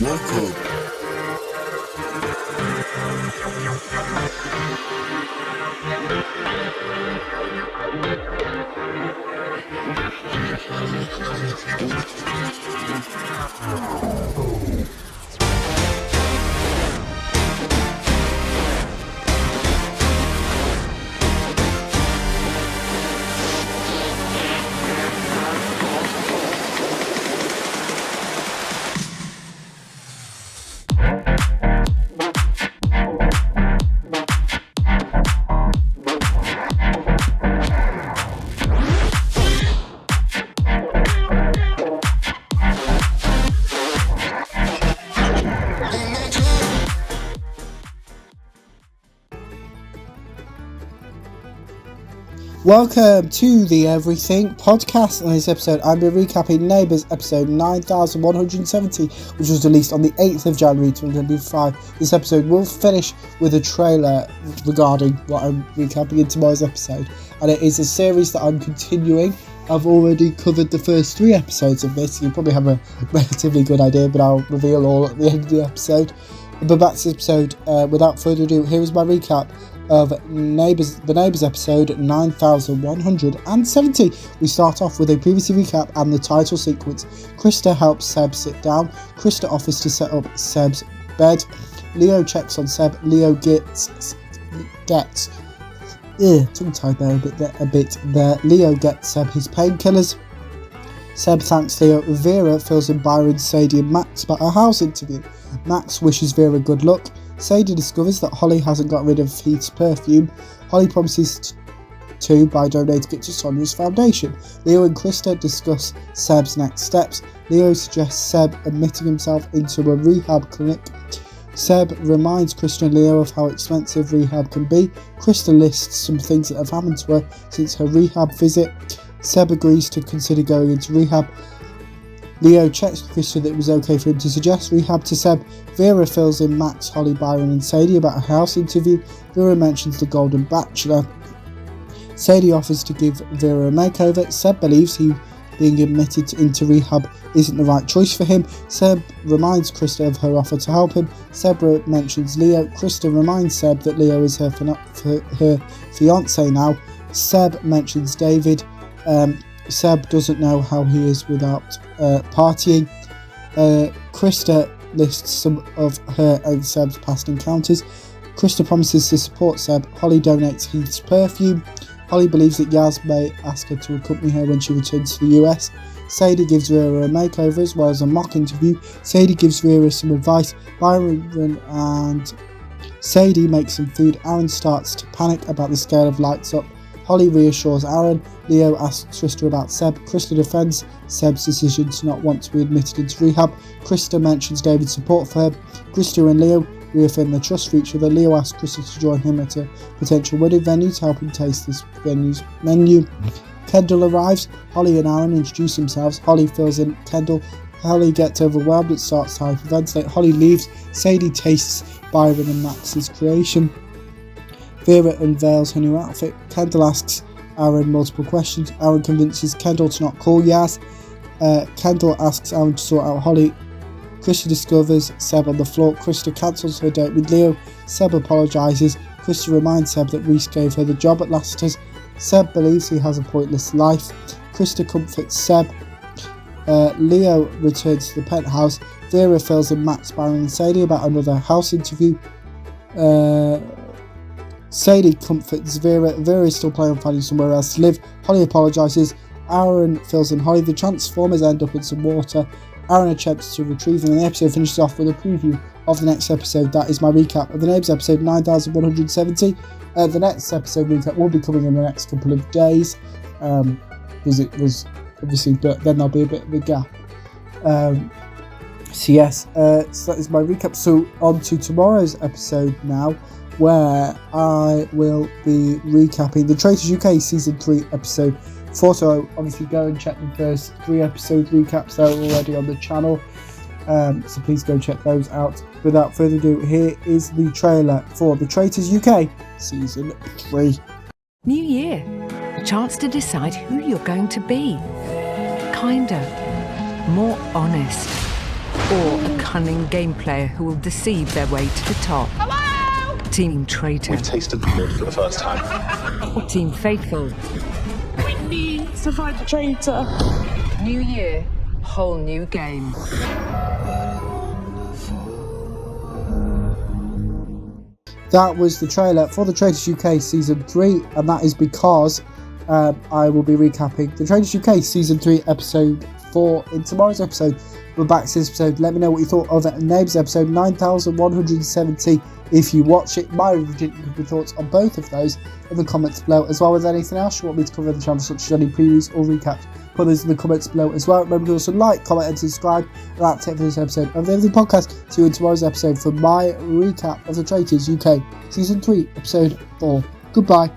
Welcome. Welcome to the Everything Podcast. In this episode, I'm going to be recapping Neighbours episode 9170, which was released on the 8th of January 2025. This episode will finish with a trailer regarding what I'm recapping in tomorrow's episode, and it is a series that I'm continuing. I've already covered the first 3 episodes of this. You probably have a relatively good idea, but I'll reveal all at the end of the episode. But back to the episode, without further ado, here is my recap of the Neighbours episode 9170. We start off with a previously recap and the title sequence. Krista helps Seb sit down. Krista offers to set up Seb's bed. Leo checks on Seb. Leo gets tongue-tied there a bit there. Leo gets Seb his painkillers. Seb thanks Leo. Vera fills in Byron, Sadie and Max about a house interview. Max wishes Vera good luck. Sadie discovers that Holly hasn't got rid of Heath's perfume. Holly promises to by donating it to Sonia's foundation. Leo and Krista discuss Seb's next steps. Leo suggests Seb admitting himself into a rehab clinic. Seb reminds Krista and Leo of how expensive rehab can be. Krista lists some things that have happened to her since her rehab visit. Seb agrees to consider going into rehab. Leo checks with Krista that it was okay for him to suggest rehab to Seb. Vera fills in Max, Holly, Byron and Sadie about a house interview. Vera mentions the Golden Bachelor. Sadie offers to give Vera a makeover. Seb believes being admitted into rehab isn't the right choice for him. Seb reminds Krista of her offer to help him. Seb mentions Leo. Krista reminds Seb that Leo is her fiance now. Seb mentions David. Seb doesn't know how he is without partying. Krista lists some of her and Seb's past encounters. Krista promises to support Seb. Holly donates Heath's perfume. Holly believes that Yaz may ask her to accompany her when she returns to the US. Sadie gives Vera a makeover as well as a mock interview. Sadie gives Vera some advice. Byron and Sadie make some food. Aaron starts to panic about the scale of lights up. Holly reassures Aaron. Leo asks Krista about Seb. Krista defends Seb's decision to not want to be admitted into rehab. Krista mentions David's support for her. Krista and Leo reaffirm their trust for each other. Leo asks Krista to join him at a potential wedding venue to help him taste this venue's menu. Kendall arrives. Holly and Aaron introduce themselves. Holly fills in Kendall. Holly gets overwhelmed and starts to hyperventilate. Holly leaves. Sadie tastes Byron and Max's creation. Vera unveils her new outfit. Kendall asks Aaron multiple questions. Aaron convinces Kendall to not call Yaz. Kendall asks Aaron to sort out Holly. Krista discovers Seb on the floor. Krista cancels her date with Leo. Seb apologises. Krista reminds Seb that Reese gave her the job at Lassiter's. Seb believes he has a pointless life. Krista comforts Seb. Leo returns to the penthouse. Vera fills in Max, Byron and Sadie about another house interview. Sadie comforts Vera. Vera is still planning on finding somewhere else to live. Holly apologises. Aaron fills in Holly. The Transformers end up in some water. Aaron attempts to retrieve them, and the episode finishes off with a preview of the next episode. That is my recap of the Neighbours episode 9170. The next episode recap will be coming in the next couple of days, because it was obviously, but then there'll be a bit of a gap. So that is my recap. So on to tomorrow's episode now, where I will be recapping the Traitors UK Season 3 Episode 4. So obviously go and check the first 3 episode recaps. They're already on the channel. So please go check those out. Without further ado, here is the trailer for the Traitors UK Season 3. New year. A chance to decide who you're going to be. Kinder. More honest. Or a cunning game player who will deceive their way to the top. Hello? Team Traitor. We've tasted blood for the first time. Or Team Faithful. We need to find a traitor. New year, whole new game. That was the trailer for The Traitors UK Season 3, and that is because I will be recapping The Traitors UK Season 3 Episode 4 in tomorrow's episode. We're back to this episode. Let me know what you thought of it. Neighbours episode 9170. If you watch it, my thoughts on both of those in the comments below, as well as anything else you want me to cover on the channel, such as any previews or recaps. Put those in the comments below as well. Remember to also like, comment, and subscribe. And that's it for this episode of the Everything Podcast. See you in tomorrow's episode for my recap of The Traitors UK Season 3 Episode 4. Goodbye.